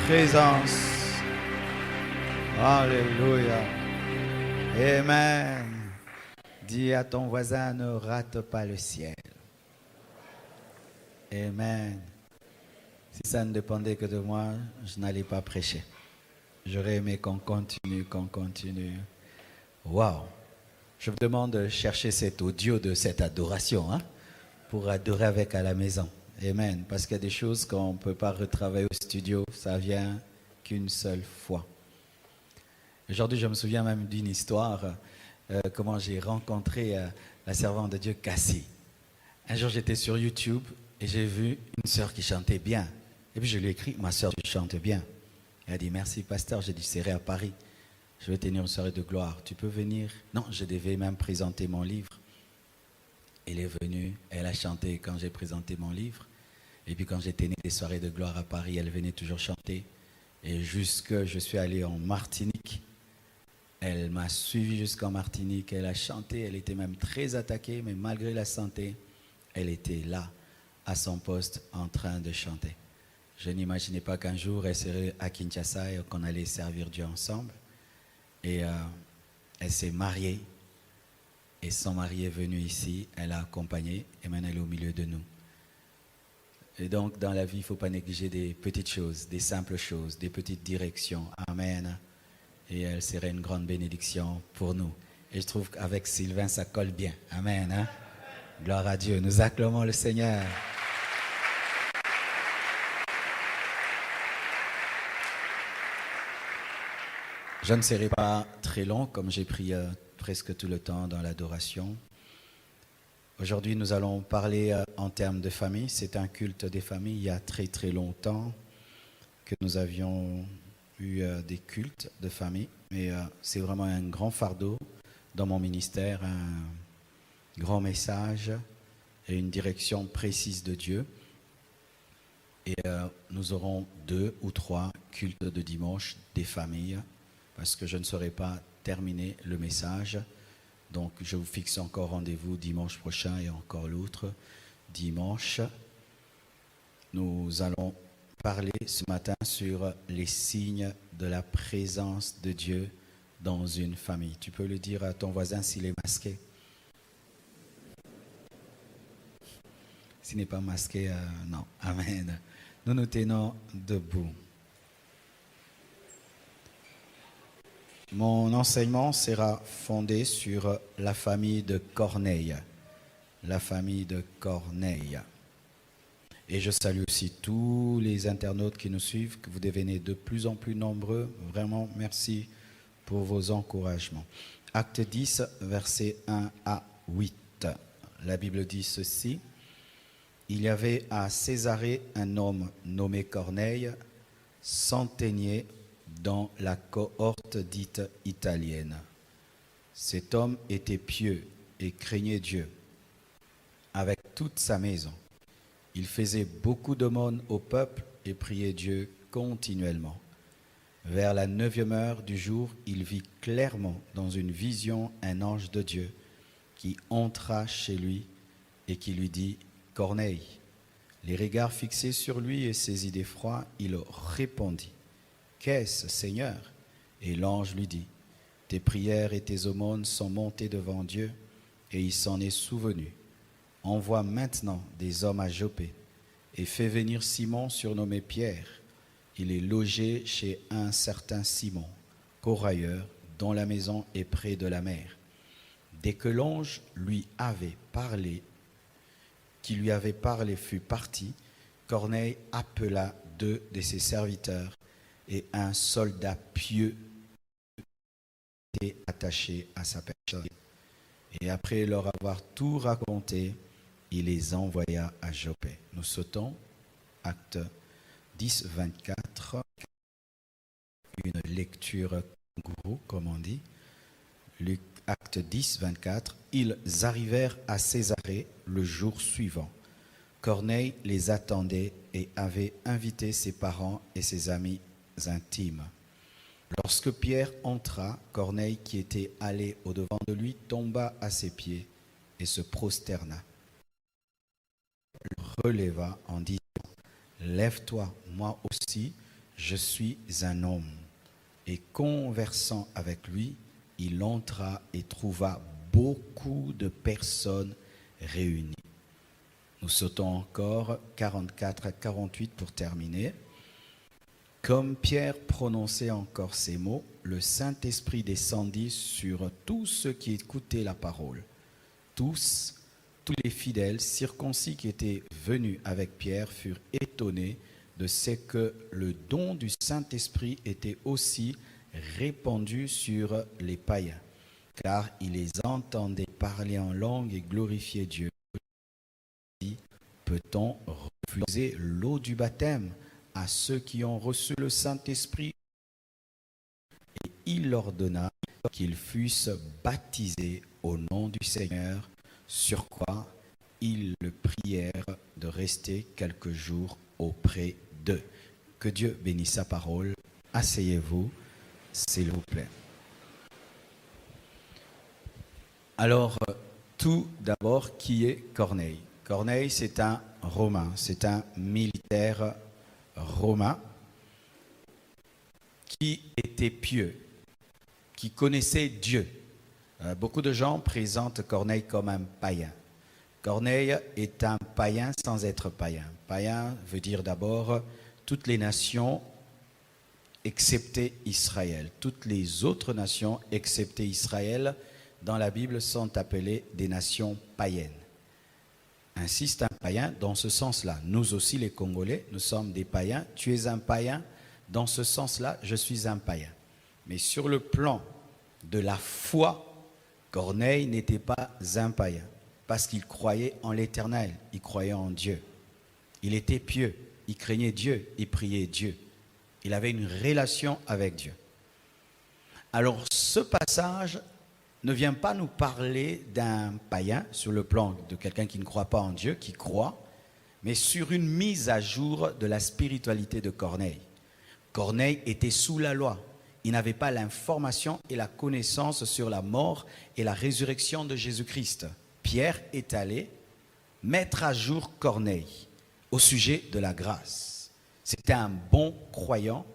présence. Alléluia. Amen. Dis à ton voisin, ne rate pas le ciel. Amen. Si ça ne dépendait que de moi, je n'allais pas prêcher. J'aurais aimé qu'on continue. Waouh. Je vous demande de chercher cet audio de cette adoration, pour adorer avec à la maison. Amen. Parce qu'il y a des choses qu'on ne peut pas retravailler au studio. Ça vient qu'une seule fois. Aujourd'hui, je me souviens même d'une histoire, comment j'ai rencontré la servante de Dieu, Cassie. Un jour, j'étais sur YouTube et j'ai vu une sœur qui chantait bien. Et puis, je lui ai écrit, ma sœur, tu chantes bien. Elle a dit, merci, pasteur. J'ai dit, je serai à Paris. Je vais tenir une soirée de gloire. Tu peux venir? Non, je devais même présenter mon livre. Elle est venue, elle a chanté quand j'ai présenté mon livre. Et puis quand j'ai tenu des soirées de gloire à Paris, elle venait toujours chanter. Et jusque je suis allé en Martinique, elle m'a suivi jusqu'en Martinique. Elle a chanté, elle était même très attaquée, mais malgré la santé, elle était là, à son poste, en train de chanter. Je n'imaginais pas qu'un jour, elle serait à Kinshasa et qu'on allait servir Dieu ensemble. Et elle s'est mariée. Et son mari est venu ici, elle a accompagné et maintenant elle est au milieu de nous. Et donc dans la vie, il ne faut pas négliger des petites choses, des simples choses, des petites directions. Amen. Et elle serait une grande bénédiction pour nous. Et je trouve qu'avec Sylvain, ça colle bien. Amen. Gloire à Dieu. Nous acclamons le Seigneur. Je ne serai pas très long comme j'ai pris presque tout le temps dans l'adoration. Aujourd'hui, nous allons parler en termes de famille. C'est un culte des familles. Il y a très très longtemps que nous avions eu des cultes de famille. Mais c'est vraiment un grand fardeau dans mon ministère, un grand message et une direction précise de Dieu. Et nous aurons 2 ou 3 cultes de dimanche des familles parce que je ne saurais pas terminer le message. Donc, je vous fixe encore rendez-vous dimanche prochain et encore l'autre dimanche. Nous allons parler ce matin sur les signes de la présence de Dieu dans une famille. Tu peux le dire à ton voisin s'il est masqué. S'il n'est pas masqué, non. Amen. Nous nous tenons debout. Mon enseignement sera fondé sur la famille de Corneille. La famille de Corneille. Et je salue aussi tous les internautes qui nous suivent, que vous devenez de plus en plus nombreux. Vraiment, merci pour vos encouragements. Acte 10, versets 1 à 8. La Bible dit ceci. Il y avait à Césarée un homme nommé Corneille, centenier dans la cohorte dite italienne. Cet homme était pieux et craignait Dieu avec toute sa maison. Il faisait beaucoup d'aumônes au peuple et priait Dieu continuellement. Vers la 9e heure du jour, il vit clairement dans une vision un ange de Dieu qui entra chez lui et qui lui dit « Corneille ». Les regards fixés sur lui et saisi d'effroi, il répondit « Qu'est-ce, Seigneur ?» Et l'ange lui dit « Tes prières et tes aumônes sont montées devant Dieu, et il s'en est souvenu. Envoie maintenant des hommes à Joppé, et fais venir Simon surnommé Pierre. Il est logé chez un certain Simon, corailleur, dont la maison est près de la mer. » Dès que l'ange qui lui avait parlé fut parti, Corneille appela 2 de ses serviteurs et un soldat pieux était attaché à sa personne. Et après leur avoir tout raconté, il les envoya à Joppé. Nous sautons, acte 10, 24, une lecture gourou, comme on dit. Acte 10, 24, ils arrivèrent à Césarée le jour suivant. Corneille les attendait et avait invité ses parents et ses amis intimes. Lorsque Pierre entra, Corneille, qui était allé au-devant de lui, tomba à ses pieds et se prosterna. Il le releva en disant « Lève-toi, moi aussi, je suis un homme. Et conversant avec lui, il entra et trouva beaucoup de personnes réunies. Nous sautons encore 44 à 48 pour terminer. Comme Pierre prononçait encore ces mots, le Saint-Esprit descendit sur tous ceux qui écoutaient la parole. Tous les fidèles circoncis qui étaient venus avec Pierre furent étonnés de ce que le don du Saint-Esprit était aussi répandu sur les païens, car ils les entendaient parler en langue et glorifier Dieu. Peut-on refuser l'eau du baptême à ceux qui ont reçu le Saint-Esprit? Et il leur donna qu'ils fussent baptisés au nom du Seigneur, sur quoi ils le prièrent de rester quelques jours auprès d'eux. Que Dieu bénisse sa parole. Asseyez-vous, s'il vous plaît. Alors, tout d'abord, qui est Corneille? Corneille, c'est un Romain, c'est un militaire romain qui était pieux, qui connaissait Dieu. Beaucoup de gens présentent Corneille comme un païen. Corneille est un païen sans être païen. Païen veut dire d'abord toutes les nations excepté Israël. Toutes les autres nations excepté Israël dans la Bible sont appelées des nations païennes. Ainsi, c'est un païen dans ce sens-là. Nous aussi, les Congolais, nous sommes des païens. Tu es un païen. Dans ce sens-là, je suis un païen. Mais sur le plan de la foi, Corneille n'était pas un païen parce qu'il croyait en l'Éternel, il croyait en Dieu. Il était pieux, il craignait Dieu, il priait Dieu. Il avait une relation avec Dieu. Alors, ce passage ne vient pas nous parler d'un païen sur le plan de quelqu'un qui ne croit pas en Dieu, qui croit, mais sur une mise à jour de la spiritualité de Corneille. Corneille était sous la loi. Il n'avait pas l'information et la connaissance sur la mort et la résurrection de Jésus-Christ. Pierre est allé mettre à jour Corneille au sujet de la grâce. C'était un bon croyant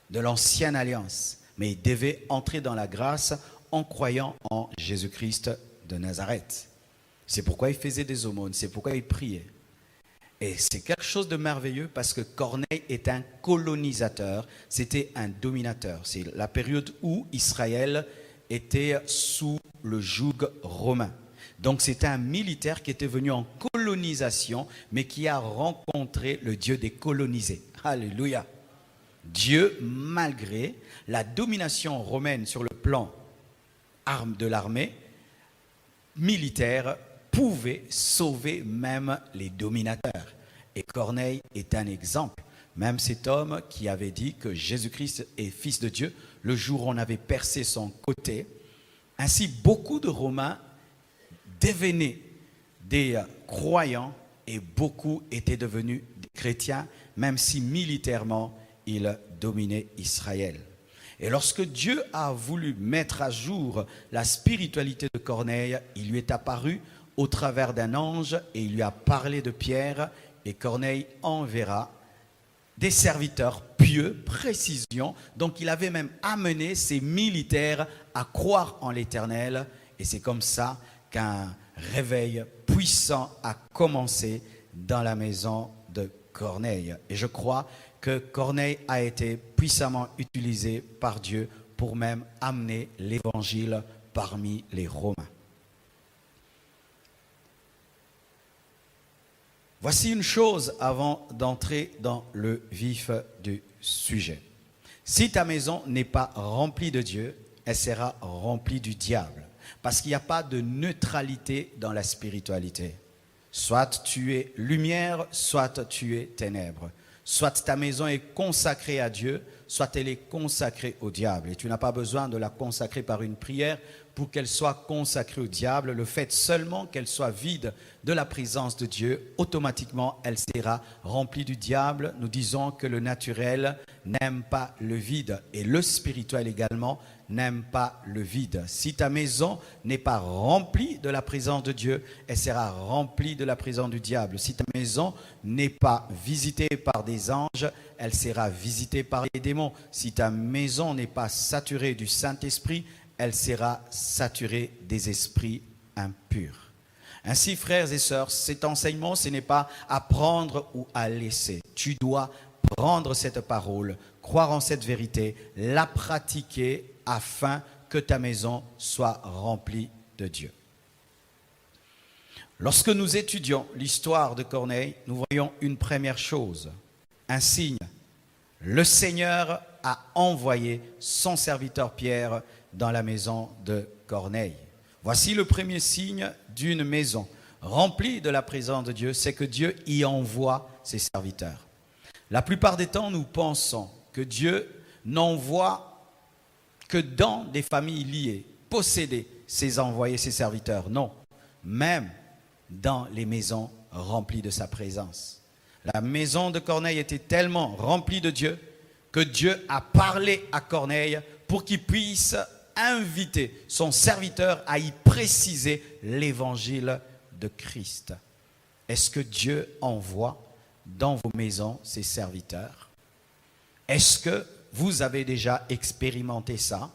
de l'ancienne alliance, mais il devait entrer dans la grâce en croyant en Jésus-Christ de Nazareth. C'est pourquoi il faisait des aumônes, c'est pourquoi il priait. Et c'est quelque chose de merveilleux parce que Corneille est un colonisateur, c'était un dominateur. C'est la période où Israël était sous le joug romain. Donc c'était un militaire qui était venu en colonisation, mais qui a rencontré le Dieu des colonisés. Alléluia. Dieu, malgré la domination romaine sur le plan de l'armée militaire, pouvait sauver même les dominateurs. Et Corneille est un exemple. Même cet homme qui avait dit que Jésus-Christ est fils de Dieu, le jour où on avait percé son côté. Ainsi, beaucoup de Romains devenaient des croyants et beaucoup étaient devenus des chrétiens, même si militairement, ils dominaient Israël. Et lorsque Dieu a voulu mettre à jour la spiritualité de Corneille, il lui est apparu au travers d'un ange et il lui a parlé de Pierre, et Corneille enverra des serviteurs pieux, précision. Donc il avait même amené ses militaires à croire en l'Éternel, et c'est comme ça qu'un réveil puissant a commencé dans la maison de Corneille. Et je crois que Corneille a été puissamment utilisé par Dieu pour même amener l'évangile parmi les Romains. Voici une chose avant d'entrer dans le vif du sujet. Si ta maison n'est pas remplie de Dieu, elle sera remplie du diable. Parce qu'il n'y a pas de neutralité dans la spiritualité. Soit tu es lumière, soit tu es ténèbres. Soit ta maison est consacrée à Dieu, soit elle est consacrée au diable. Et tu n'as pas besoin de la consacrer par une prière pour qu'elle soit consacrée au diable. Le fait seulement qu'elle soit vide de la présence de Dieu, automatiquement elle sera remplie du diable. Nous disons que le naturel n'aime pas le vide et le spirituel également n'aime pas le vide. Si ta maison n'est pas remplie de la présence de Dieu, elle sera remplie de la présence du diable. Si ta maison n'est pas visitée par des anges, elle sera visitée par les démons. Si ta maison n'est pas saturée du Saint-Esprit, elle sera saturée des esprits impurs. Ainsi, frères et sœurs, cet enseignement, ce n'est pas à prendre ou à laisser. Tu dois prendre cette parole, croire en cette vérité, la pratiquer afin que ta maison soit remplie de Dieu. Lorsque nous étudions l'histoire de Corneille, nous voyons une première chose, un signe. Le Seigneur a envoyé son serviteur Pierre dans la maison de Corneille. Voici le premier signe d'une maison remplie de la présence de Dieu, c'est que Dieu y envoie ses serviteurs. La plupart des temps, nous pensons que Dieu n'envoie que dans des familles liées, possédées, ses envoyés, ses serviteurs. Non, même dans les maisons remplies de sa présence. La maison de Corneille était tellement remplie de Dieu que Dieu a parlé à Corneille pour qu'il puisse inviter son serviteur à y préciser l'évangile de Christ. Est-ce que Dieu envoie dans vos maisons ses serviteurs? Est-ce que vous avez déjà expérimenté ça?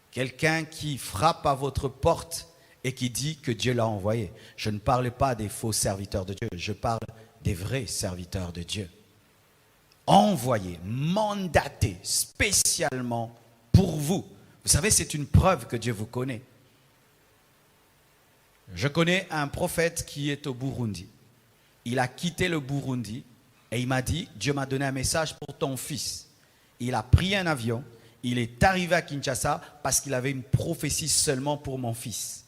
Quelqu'un qui frappe à votre porte et qui dit que Dieu l'a envoyé. Je ne parle pas des faux serviteurs de Dieu, je parle des vrais serviteurs de Dieu. Envoyés, mandatés spécialement pour vous. Vous savez, c'est une preuve que Dieu vous connaît. Je connais un prophète qui est au Burundi. Il a quitté le Burundi et il m'a dit, Dieu m'a donné un message pour ton fils. Il a pris un avion, il est arrivé à Kinshasa parce qu'il avait une prophétie seulement pour mon fils.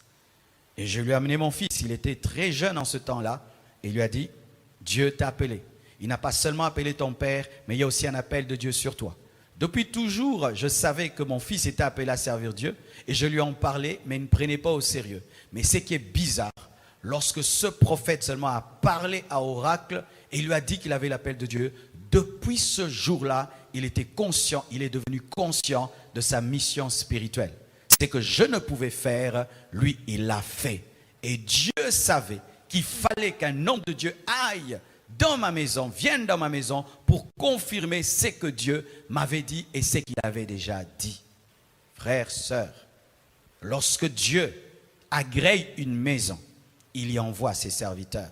Et je lui ai amené mon fils, il était très jeune en ce temps-là, et il lui a dit, Dieu t'a appelé. Il n'a pas seulement appelé ton père, mais il y a aussi un appel de Dieu sur toi. Depuis toujours, je savais que mon fils était appelé à servir Dieu, et je lui en parlais, mais il ne prenait pas au sérieux. Mais ce qui est bizarre, lorsque ce prophète seulement a parlé à Oracle, et il lui a dit qu'il avait l'appel de Dieu, depuis ce jour-là, il était conscient, il est devenu conscient de sa mission spirituelle. C'est que je ne pouvais faire, lui, il l'a fait. Et Dieu savait qu'il fallait qu'un homme de Dieu aille dans ma maison, vienne dans ma maison pour confirmer ce que Dieu m'avait dit et ce qu'il avait déjà dit. Frères, sœurs, lorsque Dieu agrée une maison, il y envoie ses serviteurs.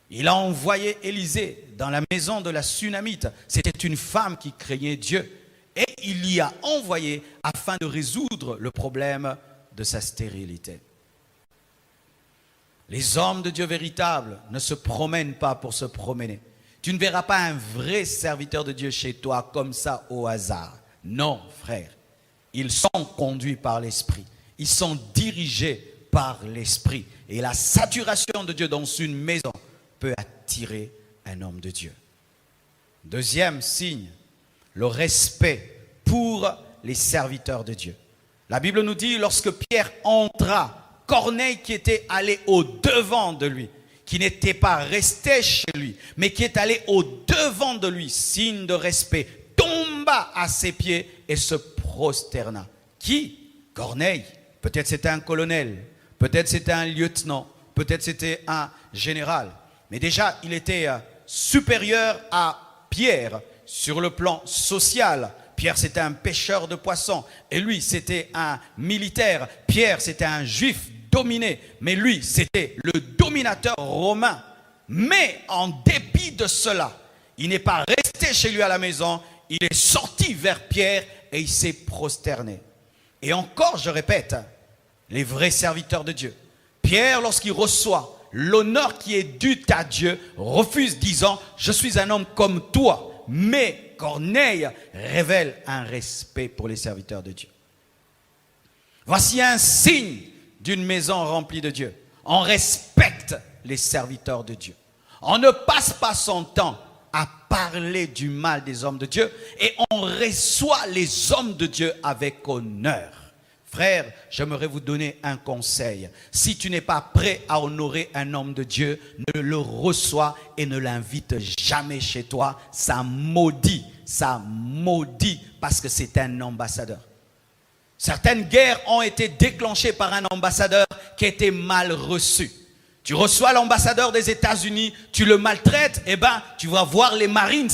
Il a envoyé Élisée dans la maison de la Sunamite. C'était une femme qui craignait Dieu. Et il y a envoyé afin de résoudre le problème de sa stérilité. Les hommes de Dieu véritables ne se promènent pas pour se promener. Tu ne verras pas un vrai serviteur de Dieu chez toi comme ça au hasard. Non, frère. Ils sont conduits par l'Esprit. Ils sont dirigés par l'Esprit. Et la saturation de Dieu dans une maison peut attirer un homme de Dieu. Deuxième signe, le respect pour les serviteurs de Dieu. La Bible nous dit, lorsque Pierre entra, Corneille qui était allé au-devant de lui, qui n'était pas resté chez lui, mais qui est allé au-devant de lui, signe de respect, tomba à ses pieds et se prosterna. Qui? Corneille. Peut-être c'était un colonel, peut-être c'était un lieutenant, peut-être c'était un général. Mais déjà, il était supérieur à Pierre sur le plan social. Pierre, c'était un pêcheur de poissons. Et lui, c'était un militaire. Pierre, c'était un juif dominé. Mais lui, c'était le dominateur romain. Mais en dépit de cela, il n'est pas resté chez lui à la maison. Il est sorti vers Pierre et il s'est prosterné. Et encore, je répète, les vrais serviteurs de Dieu. Pierre, lorsqu'il reçoit l'honneur qui est dû à Dieu, refuse disant, je suis un homme comme toi. Mais Corneille révèle un respect pour les serviteurs de Dieu. Voici un signe d'une maison remplie de Dieu. On respecte les serviteurs de Dieu. On ne passe pas son temps à parler du mal des hommes de Dieu et on reçoit les hommes de Dieu avec honneur. Frère, j'aimerais vous donner un conseil. Si tu n'es pas prêt à honorer un homme de Dieu, ne le reçois et ne l'invite jamais chez toi. Ça maudit parce que c'est un ambassadeur. Certaines guerres ont été déclenchées par un ambassadeur qui a été mal reçu. Tu reçois l'ambassadeur des États-Unis, tu le maltraites, tu vas voir les Marines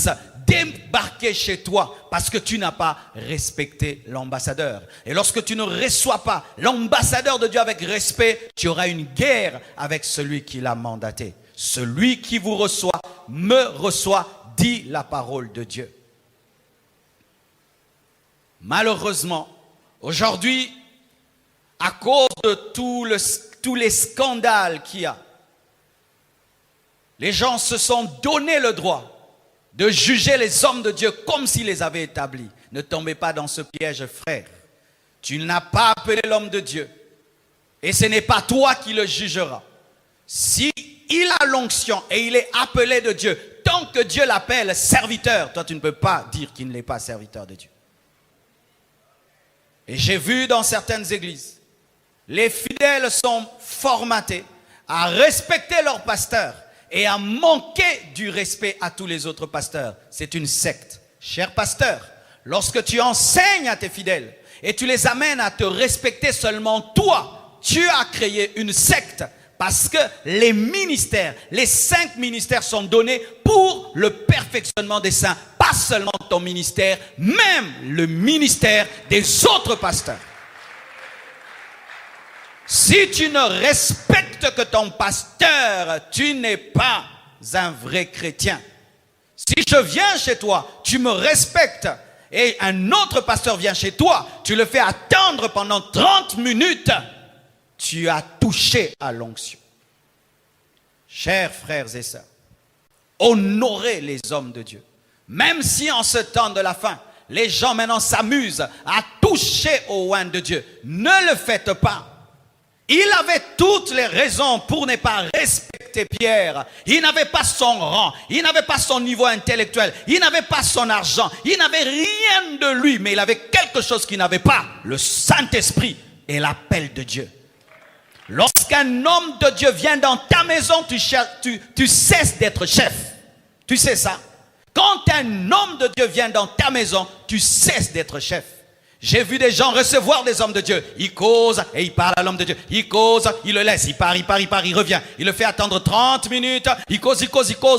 débarquer chez toi parce que tu n'as pas respecté l'ambassadeur. Et lorsque tu ne reçois pas l'ambassadeur de Dieu avec respect, tu auras une guerre avec celui qui l'a mandaté. Celui qui vous reçoit, me reçoit, dit la parole de Dieu. Malheureusement, aujourd'hui, à cause de tous les scandales qu'il y a, les gens se sont donné le droit de juger les hommes de Dieu comme s'ils les avaient établis. Ne tombez pas dans ce piège, frère. Tu n'as pas appelé l'homme de Dieu. Et ce n'est pas toi qui le jugeras. Si il a l'onction et il est appelé de Dieu, tant que Dieu l'appelle serviteur, toi tu ne peux pas dire qu'il n'est pas serviteur de Dieu. Et j'ai vu dans certaines églises, les fidèles sont formatés à respecter leur pasteur et à manquer du respect à tous les autres pasteurs. C'est une secte. Cher pasteur, lorsque tu enseignes à tes fidèles et tu les amènes à te respecter seulement toi, tu as créé une secte parce que les ministères, les 5 ministères sont donnés pour le perfectionnement des saints. Pas seulement ton ministère, même le ministère des autres pasteurs. Si tu ne respectes que ton pasteur, tu n'es pas un vrai chrétien. Si je viens chez toi, tu me respectes et un autre pasteur vient chez toi, tu le fais attendre pendant 30 minutes, tu as touché à l'onction. Chers frères et sœurs, honorez les hommes de Dieu. Même si en ce temps de la fin, les gens maintenant s'amusent à toucher au oint de Dieu, ne le faites pas. Il avait toutes les raisons pour ne pas respecter Pierre. Il n'avait pas son rang, il n'avait pas son niveau intellectuel, il n'avait pas son argent, il n'avait rien de lui, mais il avait quelque chose qu'il n'avait pas, le Saint-Esprit et l'appel de Dieu. Lorsqu'un homme de Dieu vient dans ta maison, tu cesses d'être chef. Tu sais ça? Quand un homme de Dieu vient dans ta maison, tu cesses d'être chef. J'ai vu des gens recevoir des hommes de Dieu. Il cause et il parle à l'homme de Dieu. Il cause, il le laisse, il part, il revient. Il le fait attendre 30 minutes. Il cause.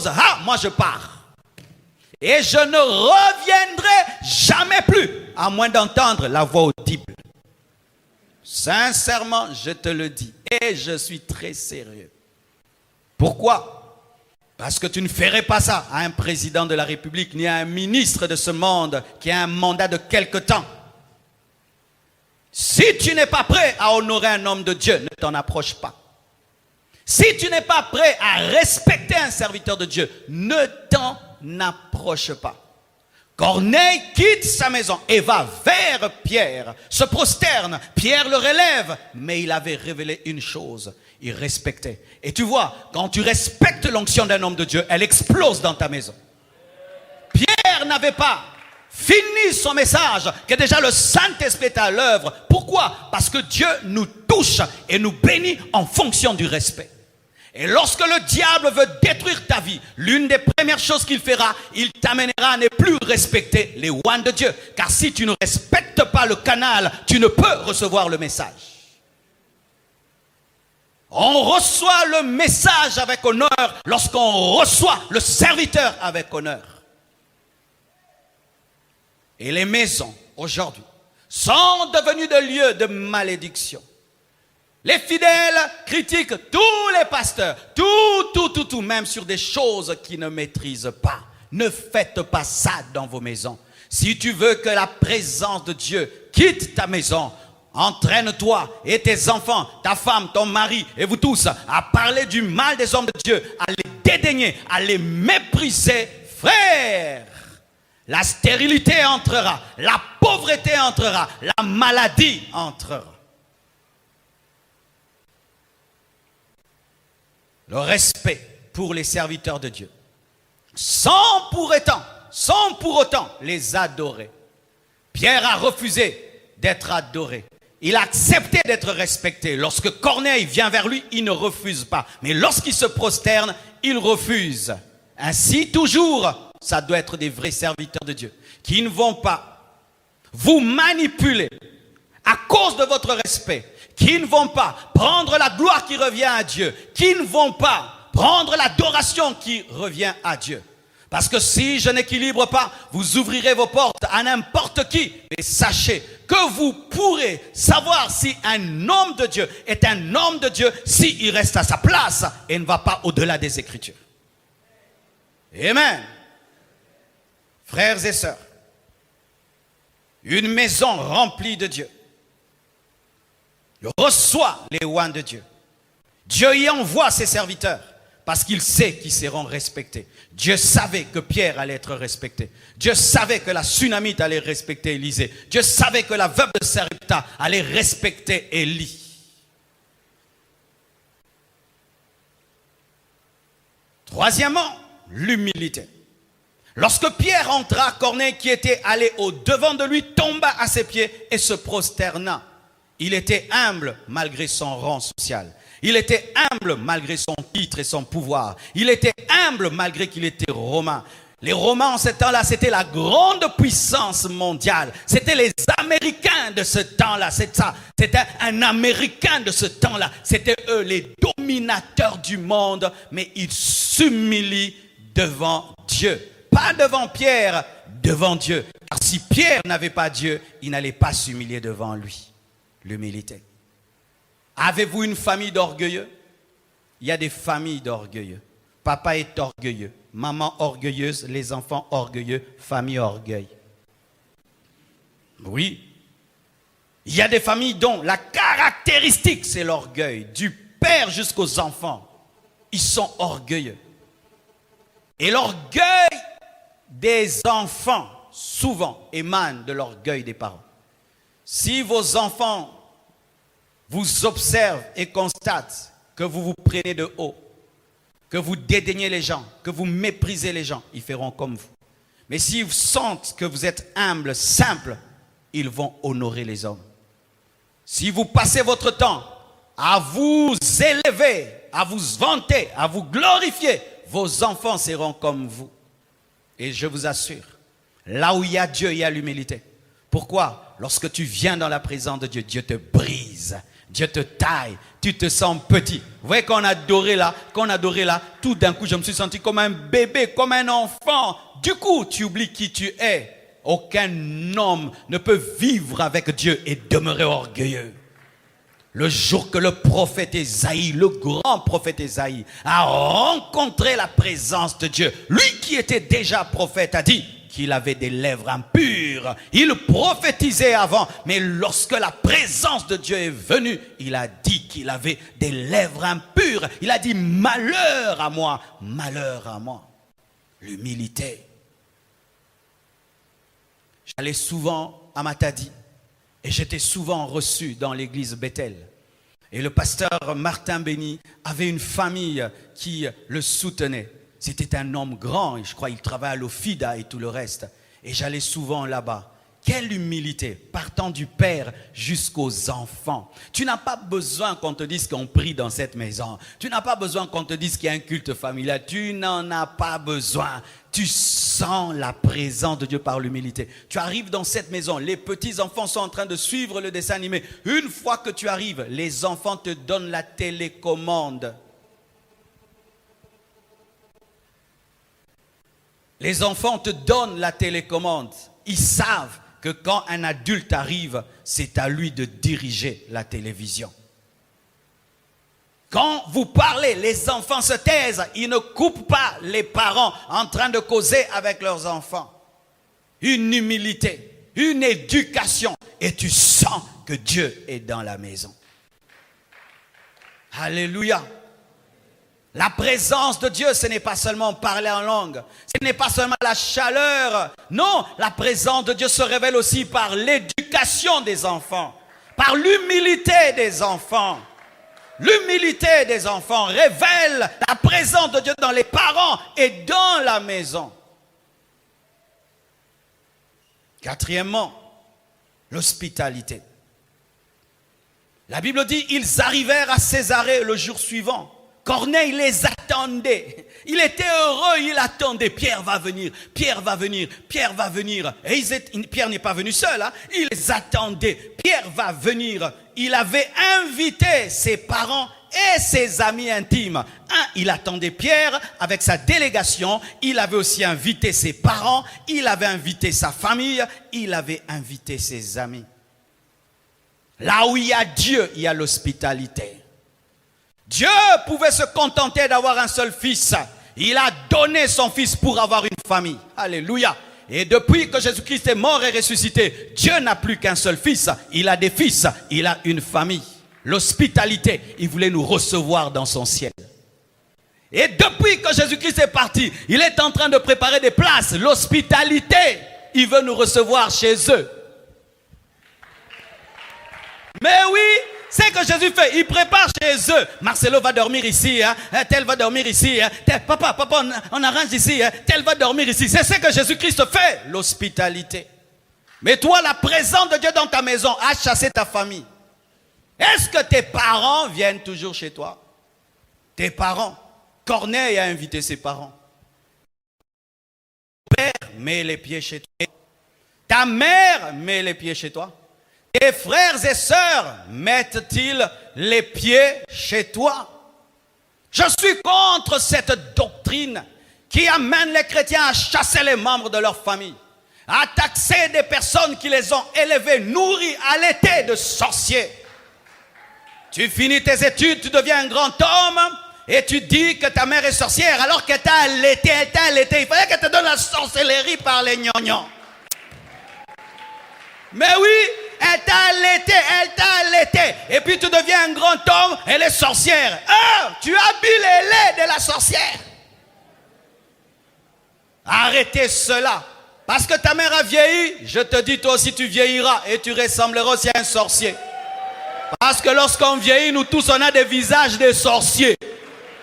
Ah, moi je pars. Et je ne reviendrai jamais plus, à moins d'entendre la voix audible. Sincèrement, je te le dis. Et je suis très sérieux. Pourquoi? Parce que tu ne ferais pas ça à un président de la République, ni à un ministre de ce monde qui a un mandat de quelque temps. Si tu n'es pas prêt à honorer un homme de Dieu, ne t'en approche pas. Si tu n'es pas prêt à respecter un serviteur de Dieu, ne t'en approche pas. Corneille quitte sa maison et va vers Pierre, se prosterne. Pierre le relève, mais il avait révélé une chose, il respectait. Et tu vois, quand tu respectes l'onction d'un homme de Dieu, elle explose dans ta maison. Pierre n'avait pas fini son message, que déjà le Saint-Esprit est à l'œuvre. Pourquoi? Parce que Dieu nous touche et nous bénit en fonction du respect. Et lorsque le diable veut détruire ta vie, l'une des premières choses qu'il fera, il t'amènera à ne plus respecter les oints de Dieu. Car si tu ne respectes pas le canal, tu ne peux recevoir le message. On reçoit le message avec honneur lorsqu'on reçoit le serviteur avec honneur. Et les maisons, aujourd'hui, sont devenues des lieux de malédiction. Les fidèles critiquent tous les pasteurs, tout, même sur des choses qu'ils ne maîtrisent pas. Ne faites pas ça dans vos maisons. Si tu veux que la présence de Dieu quitte ta maison, entraîne-toi et tes enfants, ta femme, ton mari et vous tous à parler du mal des hommes de Dieu, à les dédaigner, à les mépriser, frère. La stérilité entrera, la pauvreté entrera, la maladie entrera. Le respect pour les serviteurs de Dieu, sans pour autant les adorer. Pierre a refusé d'être adoré. Il a accepté d'être respecté. Lorsque Corneille vient vers lui, il ne refuse pas. Mais lorsqu'il se prosterne, il refuse. Ainsi, toujours, ça doit être des vrais serviteurs de Dieu qui ne vont pas vous manipuler à cause de votre respect, qui ne vont pas prendre la gloire qui revient à Dieu, qui ne vont pas prendre l'adoration qui revient à Dieu. Parce que si je n'équilibre pas, vous ouvrirez vos portes à n'importe qui. Mais sachez que vous pourrez savoir si un homme de Dieu est un homme de Dieu s'il reste à sa place et ne va pas au-delà des Écritures. Amen. Frères et sœurs, une maison remplie de Dieu reçoit les oins de Dieu. Dieu y envoie ses serviteurs parce qu'il sait qu'ils seront respectés. Dieu savait que Pierre allait être respecté. Dieu savait que la Sunamite allait respecter Élisée. Dieu savait que la veuve de Sarepta allait respecter Élie. Troisièmement, l'humilité. Lorsque Pierre entra, Corneille, qui était allé au-devant de lui, tomba à ses pieds et se prosterna. Il était humble malgré son rang social. Il était humble malgré son titre et son pouvoir. Il était humble malgré qu'il était romain. Les Romains en ce temps-là, c'était la grande puissance mondiale. C'était les Américains de ce temps-là. C'est ça. C'était un Américain de ce temps-là. C'était eux les dominateurs du monde. Mais ils s'humilient devant Dieu. Pas devant Pierre, devant Dieu. Car si Pierre n'avait pas Dieu, il n'allait pas s'humilier devant lui. L'humilité. Avez-vous une famille d'orgueilleux? Il y a des familles d'orgueilleux. Papa est orgueilleux, maman orgueilleuse, les enfants orgueilleux, famille orgueil. Oui. Il y a des familles dont la caractéristique, c'est l'orgueil. Du père jusqu'aux enfants, ils sont orgueilleux. Et l'orgueil des enfants, souvent, émane de l'orgueil des parents. Si vos enfants vous observent et constatent que vous vous prenez de haut, que vous dédaignez les gens, que vous méprisez les gens, ils feront comme vous. Mais s'ils sentent que vous êtes humble, simple, ils vont honorer les hommes. Si vous passez votre temps à vous élever, à vous vanter, à vous glorifier, vos enfants seront comme vous. Et je vous assure, là où il y a Dieu, il y a l'humilité. Pourquoi? Lorsque tu viens dans la présence de Dieu, Dieu te brise, Dieu te taille, tu te sens petit. Vous voyez qu'on adorait là, tout d'un coup je me suis senti comme un bébé, comme un enfant. Du coup, tu oublies qui tu es. Aucun homme ne peut vivre avec Dieu et demeurer orgueilleux. Le jour que le prophète Ésaïe, le grand prophète Ésaïe, a rencontré la présence de Dieu, lui qui était déjà prophète a dit qu'il avait des lèvres impures. Il prophétisait avant, mais lorsque la présence de Dieu est venue, il a dit qu'il avait des lèvres impures. Il a dit malheur à moi, malheur à moi. L'humilité. J'allais souvent à Matadi et j'étais souvent reçu dans l'église Bethel. Et le pasteur Martin Béni avait une famille qui le soutenait. C'était un homme grand, et je crois qu'il travaillait à l'Ofida et tout le reste. Et j'allais souvent là-bas. Quelle humilité, partant du père jusqu'aux enfants. Tu n'as pas besoin qu'on te dise qu'on prie dans cette maison. Tu n'as pas besoin qu'on te dise qu'il y a un culte familial. Tu n'en as pas besoin. Tu sens la présence de Dieu par l'humilité. Tu arrives dans cette maison, les petits enfants sont en train de suivre le dessin animé. Une fois que tu arrives, les enfants te donnent la télécommande. Les enfants te donnent la télécommande. Ils savent que quand un adulte arrive, c'est à lui de diriger la télévision. Quand vous parlez, les enfants se taisent. Ils ne coupent pas les parents en train de causer avec leurs enfants. Une humilité, une éducation. Et tu sens que Dieu est dans la maison. Alléluia. La présence de Dieu, ce n'est pas seulement parler en langue. Ce n'est pas seulement la chaleur. Non, la présence de Dieu se révèle aussi par l'éducation des enfants. Par l'humilité des enfants. L'humilité des enfants révèle la présence de Dieu dans les parents et dans la maison. Quatrièmement, l'hospitalité. La Bible dit, ils arrivèrent à Césarée le jour suivant. Corneille les attendait. Il était heureux, il attendait. Pierre va venir, Pierre va venir, Pierre va venir. Et Pierre n'est pas venu seul, hein? Il les attendait. Pierre va venir. Il avait invité ses parents et ses amis intimes. Il attendait Pierre avec sa délégation. Il avait aussi invité ses parents. Il avait invité sa famille. Il avait invité ses amis. Là où il y a Dieu, il y a l'hospitalité. Dieu pouvait se contenter d'avoir un seul fils. Il a donné son fils pour avoir une famille. Alléluia. Et depuis que Jésus-Christ est mort et ressuscité, Dieu n'a plus qu'un seul fils. Il a des fils, il a une famille. L'hospitalité, il voulait nous recevoir dans son ciel. Et depuis que Jésus-Christ est parti, il est en train de préparer des places. L'hospitalité, il veut nous recevoir chez eux. Mais oui, c'est que Jésus fait, il prépare chez eux. Marcelo va dormir ici, hein? Tel va dormir ici. Hein? Papa, on arrange ici, hein? Tel va dormir ici. C'est ce que Jésus-Christ fait, l'hospitalité. Mais toi, la présence de Dieu dans ta maison a chassé ta famille. Est-ce que tes parents viennent toujours chez toi? Tes parents. Corneille a invité ses parents. Ton père met les pieds chez toi. Ta mère met les pieds chez toi. Tes frères et sœurs mettent-ils les pieds chez toi? Je suis contre cette doctrine qui amène les chrétiens à chasser les membres de leur famille, à taxer des personnes qui les ont élevés, nourris, allaités de sorciers. Tu finis tes études, tu deviens un grand homme et tu dis que ta mère est sorcière alors qu'elle t'a allaité, elle t'a allaité. Il fallait qu'elle te donne la sorcellerie par les gnognons. Mais oui, elle t'a allaité. Et puis tu deviens un grand homme, elle est sorcière. Tu as bu les laits de la sorcière. Arrêtez cela. Parce que ta mère a vieilli, je te dis toi aussi tu vieilliras et tu ressembleras aussi à un sorcier. Parce que lorsqu'on vieillit, nous tous on a des visages de sorciers.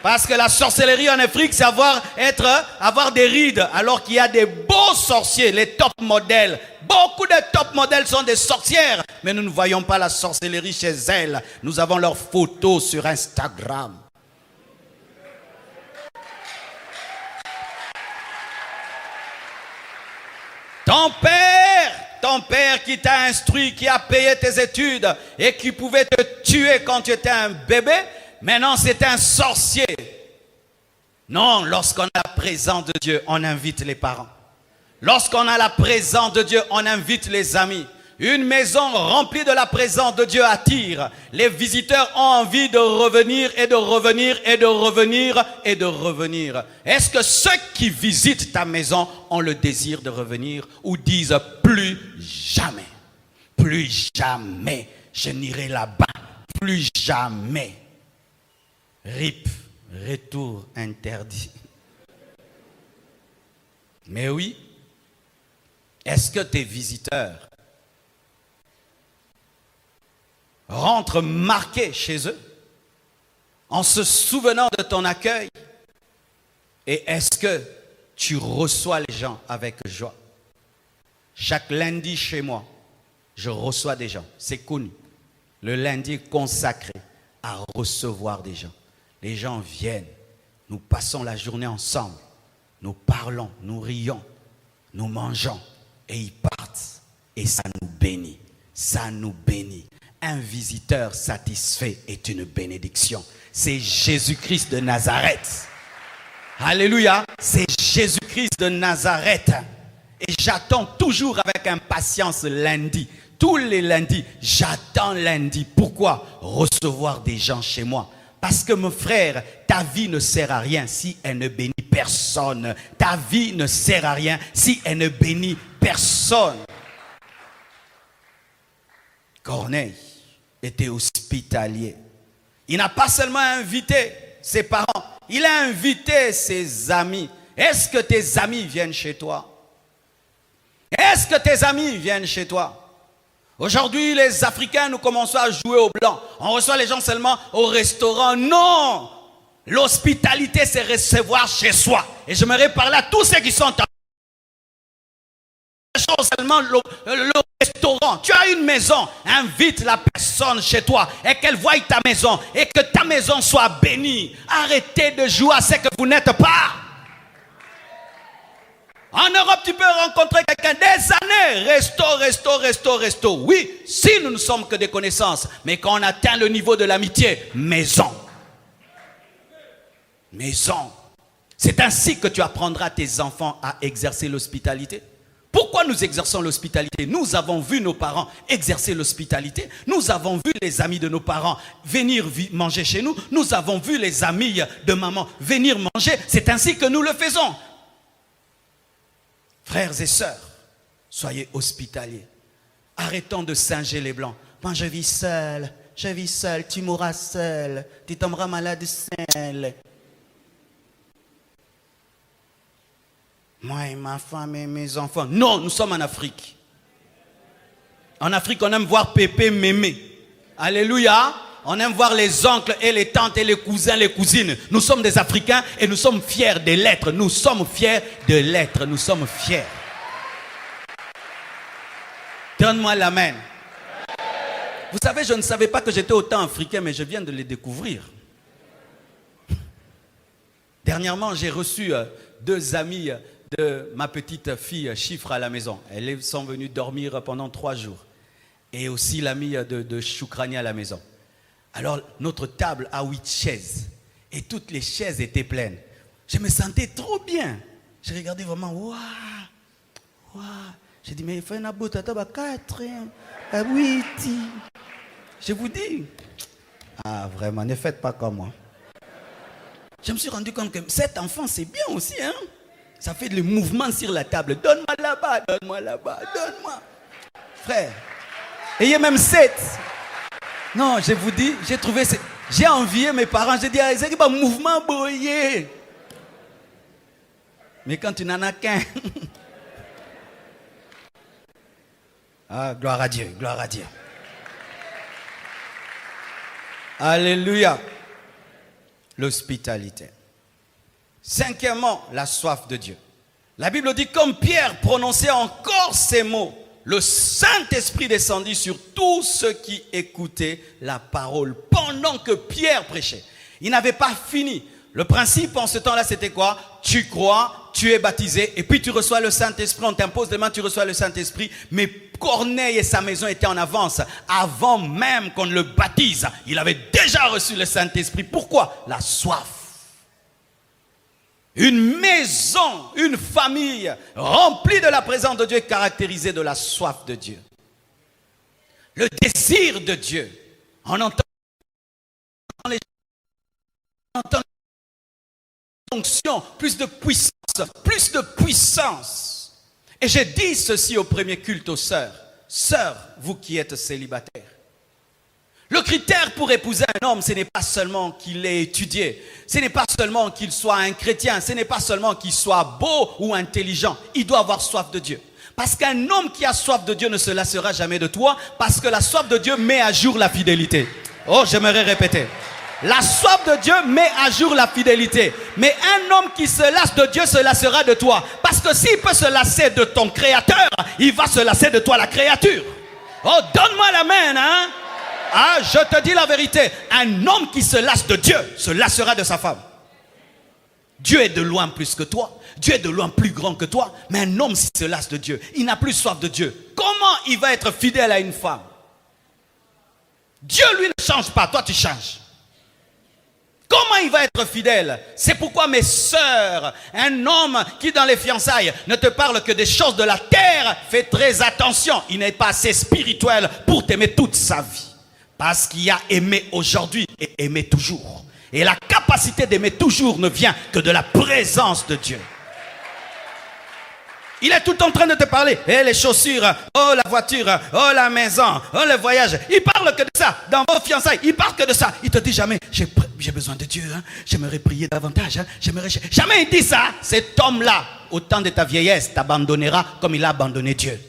Parce que la sorcellerie en Afrique, c'est avoir des rides, alors qu'il y a des beaux sorciers, les top modèles. Beaucoup de top modèles sont des sorcières, mais nous ne voyons pas la sorcellerie chez elles. Nous avons leurs photos sur Instagram. Ton père qui t'a instruit, qui a payé tes études et qui pouvait te tuer quand tu étais un bébé, maintenant c'est un sorcier. Non, lorsqu'on a la présence de Dieu, on invite les parents. Lorsqu'on a la présence de Dieu, on invite les amis. Une maison remplie de la présence de Dieu attire. Les visiteurs ont envie de revenir et de revenir et de revenir et de revenir. Est-ce que ceux qui visitent ta maison ont le désir de revenir ou disent plus jamais, je n'irai là-bas, plus jamais. RIP, retour interdit. Mais oui, est-ce que tes visiteurs rentrent marqués chez eux en se souvenant de ton accueil? Et est-ce que tu reçois les gens avec joie? Chaque lundi chez moi, je reçois des gens. C'est connu. Le lundi est consacré à recevoir des gens. Les gens viennent, nous passons la journée ensemble, nous parlons, nous rions, nous mangeons et ils partent. Et ça nous bénit, ça nous bénit. Un visiteur satisfait est une bénédiction. C'est Jésus-Christ de Nazareth. Alléluia, c'est Jésus-Christ de Nazareth. Et j'attends toujours avec impatience lundi. Tous les lundis, j'attends lundi. Pourquoi? Recevoir des gens chez moi. Parce que mon frère, ta vie ne sert à rien si elle ne bénit personne. Ta vie ne sert à rien si elle ne bénit personne. Corneille était hospitalier. Il n'a pas seulement invité ses parents, il a invité ses amis. Est-ce que tes amis viennent chez toi? Est-ce que tes amis viennent chez toi? Aujourd'hui, les Africains, nous commençons à jouer au blanc. On reçoit les gens seulement au restaurant. Non! L'hospitalité, c'est recevoir chez soi. Et j'aimerais parler à tous ceux qui sont en seulement restaurant, tu as une maison, invite la personne chez toi et qu'elle voie ta maison et que ta maison soit bénie. Arrêtez de jouer à ce que vous n'êtes pas. En Europe, tu peux rencontrer quelqu'un des années. Resto. Oui, si nous ne sommes que des connaissances. Mais quand on atteint le niveau de l'amitié, maison. Maison. C'est ainsi que tu apprendras à tes enfants à exercer l'hospitalité. Pourquoi nous exerçons l'hospitalité? Nous avons vu nos parents exercer l'hospitalité. Nous avons vu les amis de nos parents venir manger chez nous. Nous avons vu les amis de maman venir manger. C'est ainsi que nous le faisons. Frères et sœurs, soyez hospitaliers. Arrêtons de singer les blancs. Moi, je vis seul, tu mourras seul, tu tomberas malade seul. Moi et ma femme et mes enfants. Non, nous sommes en Afrique. En Afrique, on aime voir pépé, mémé. Alléluia. On aime voir les oncles et les tantes et les cousins, les cousines. Nous sommes des Africains et nous sommes fiers de l'être. Nous sommes fiers de l'être. Nous sommes fiers. Donne-moi l'amen. Vous savez, je ne savais pas que j'étais autant africain, mais je viens de le découvrir. Dernièrement, j'ai reçu 2 amis de ma petite fille Chiffre à la maison. Elles sont venues dormir pendant 3 jours. Et aussi l'ami de Choukrani à la maison. Alors, notre table a 8 chaises. Et toutes les chaises étaient pleines. Je me sentais trop bien. J'ai regardé vraiment, waouh. J'ai dit, mais il faut un abou, tata, 4, 8. Je vous dis. Ah, vraiment, ne faites pas comme moi. Je me suis rendu compte que 7 enfants, c'est bien aussi, hein. Ça fait le mouvement sur la table. Donne-moi là-bas, donne-moi. Frère, ayez même 7. Non, je vous dis, j'ai envié mes parents. J'ai dit, c'est pas mouvement boyer. Mais quand tu n'en as qu'un. Ah, gloire à Dieu. Alléluia. L'hospitalité. 5e, la soif de Dieu. La Bible dit, comme Pierre prononçait encore ces mots, le Saint-Esprit descendit sur tous ceux qui écoutaient la parole pendant que Pierre prêchait. Il n'avait pas fini. Le principe en ce temps-là, c'était quoi? Tu crois, tu es baptisé et puis tu reçois le Saint-Esprit. On t'impose les mains, tu reçois le Saint-Esprit. Mais Corneille et sa maison étaient en avance. Avant même qu'on ne le baptise, il avait déjà reçu le Saint-Esprit. Pourquoi? La soif. Une maison, une famille remplie de la présence de Dieu est caractérisée de la soif de Dieu. Le désir de Dieu. On entend les fonctions, plus de puissance. Et j'ai dit ceci au premier culte aux sœurs. Sœurs, vous qui êtes célibataires. Le critère pour épouser un homme, ce n'est pas seulement qu'il ait étudié, ce n'est pas seulement qu'il soit un chrétien, ce n'est pas seulement qu'il soit beau ou intelligent. Il doit avoir soif de Dieu. Parce qu'un homme qui a soif de Dieu ne se lassera jamais de toi, parce que la soif de Dieu met à jour la fidélité. Oh, j'aimerais répéter. La soif de Dieu met à jour la fidélité. Mais un homme qui se lasse de Dieu se lassera de toi. Parce que s'il peut se lasser de ton créateur, il va se lasser de toi, la créature. Oh, donne-moi la main, hein. Ah, je te dis la vérité. Un homme qui se lasse de Dieu se lassera de sa femme. Dieu est de loin plus que toi. Dieu est de loin plus grand que toi. Mais un homme s'il se lasse de Dieu, il n'a plus soif de Dieu. Comment il va être fidèle à une femme? Dieu, lui, ne change pas. Toi, tu changes. Comment il va être fidèle? C'est pourquoi mes sœurs, un homme qui dans les fiançailles ne te parle que des choses de la terre, fais très attention. Il n'est pas assez spirituel pour t'aimer toute sa vie. Parce qu'il y a aimé aujourd'hui et aimé toujours. Et la capacité d'aimer toujours ne vient que de la présence de Dieu. Il est tout en train de te parler. Eh, les chaussures, oh la voiture, oh la maison, oh le voyage. Il parle que de ça. Dans vos fiançailles, il parle que de ça. Il te dit jamais, j'ai besoin de Dieu. Hein. J'aimerais prier davantage. Hein. Jamais il dit ça. Cet homme-là, au temps de ta vieillesse, t'abandonnera comme il a abandonné Dieu.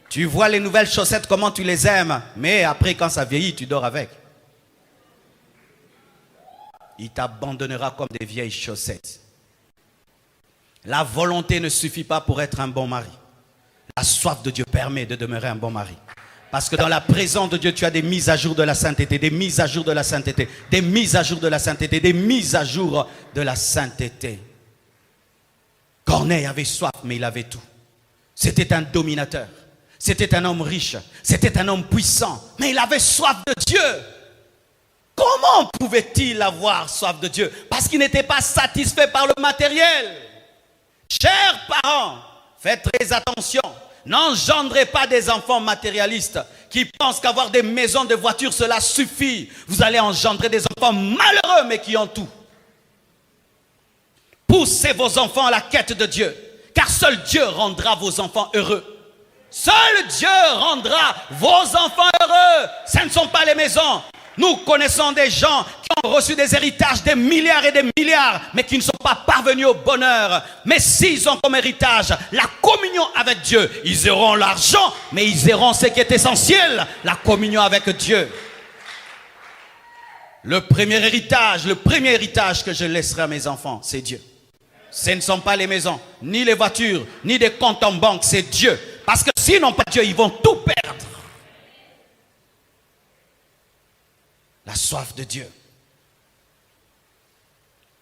Tu vois les nouvelles chaussettes, comment tu les aimes. Mais après, quand ça vieillit, tu dors avec. Il t'abandonnera comme des vieilles chaussettes. La volonté ne suffit pas pour être un bon mari. La soif de Dieu permet de demeurer un bon mari. Parce que dans la présence de Dieu, tu as des mises à jour de la sainteté, des mises à jour de la sainteté, des mises à jour de la sainteté, des mises à jour de la sainteté. Corneille avait soif, mais il avait tout. C'était un dominateur, c'était un homme riche, c'était un homme puissant, mais il avait soif de Dieu. Comment pouvait-il avoir soif de Dieu? Parce qu'il n'était pas satisfait par le matériel. Chers parents, faites très attention. N'engendrez pas des enfants matérialistes qui pensent qu'avoir des maisons, des voitures, cela suffit. Vous allez engendrer des enfants malheureux mais qui ont tout. Poussez vos enfants à la quête de Dieu, car seul Dieu rendra vos enfants heureux. Seul Dieu rendra vos enfants heureux. Ce ne sont pas les maisons. Nous connaissons des gens qui ont reçu des héritages, des milliards et des milliards, mais qui ne sont pas parvenus au bonheur. Mais s'ils ont comme héritage la communion avec Dieu, ils auront l'argent, mais ils auront ce qui est essentiel, la communion avec Dieu. Le premier héritage que je laisserai à mes enfants, c'est Dieu. Ce ne sont pas les maisons, ni les voitures, ni des comptes en banque, c'est Dieu. Parce que s'ils n'ont pas Dieu, ils vont tout perdre. La soif de Dieu.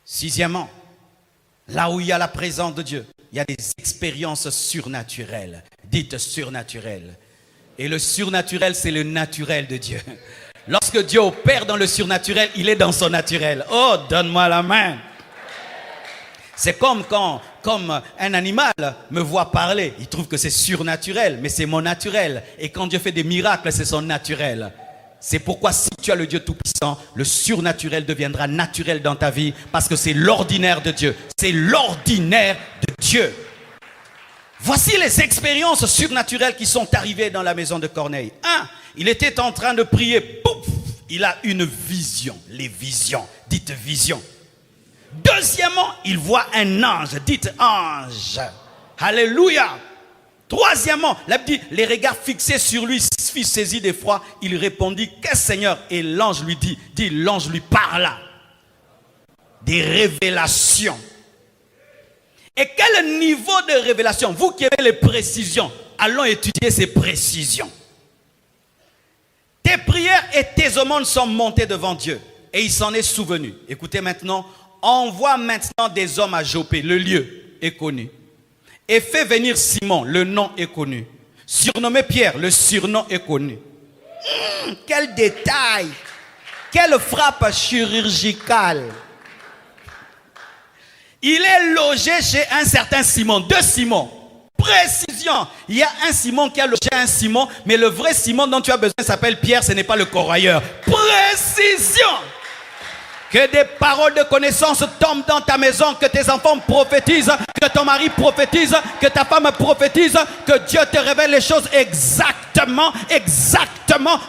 Sixièmement, là où il y a la présence de Dieu, il y a des expériences surnaturelles. Dites surnaturelles. Et le surnaturel, c'est le naturel de Dieu. Lorsque Dieu opère dans le surnaturel, il est dans son naturel. Oh, donne-moi la main. C'est comme quand un animal me voit parler. Il trouve que c'est surnaturel, mais c'est mon naturel. Et quand Dieu fait des miracles, c'est son naturel. C'est pourquoi si tu as le Dieu Tout-Puissant, le surnaturel deviendra naturel dans ta vie parce que c'est l'ordinaire de Dieu. C'est l'ordinaire de Dieu. Voici les expériences surnaturelles qui sont arrivées dans la maison de Corneille. 1. Il était en train de prier. Pouf, il a une vision. Les visions. Dites vision. Deuxièmement, il voit un ange. Dites ange. Alléluia. Troisièmement, la Bible dit, les regards fixés sur lui fut saisi d'effroi. Il répondit, qu'est-ce Seigneur? Et l'ange lui dit, l'ange lui parla. Des révélations. Et quel niveau de révélation? Vous qui avez les précisions, allons étudier ces précisions. Tes prières et tes aumônes sont montées devant Dieu. Et il s'en est souvenu. Écoutez maintenant, envoie maintenant des hommes à Joppé. Le lieu est connu. Et fait venir Simon, le nom est connu. Surnommé Pierre, le surnom est connu. Quel détail! Quelle frappe chirurgicale! Il est logé chez un certain Simon, 2 Simons. Précision! Il y a un Simon qui a logé un Simon, mais le vrai Simon dont tu as besoin s'appelle Pierre, ce n'est pas le corroyeur. Précision! Que des paroles de connaissance tombent dans ta maison, que tes enfants prophétisent, que ton mari prophétise, que ta femme prophétise, que Dieu te révèle les choses exactement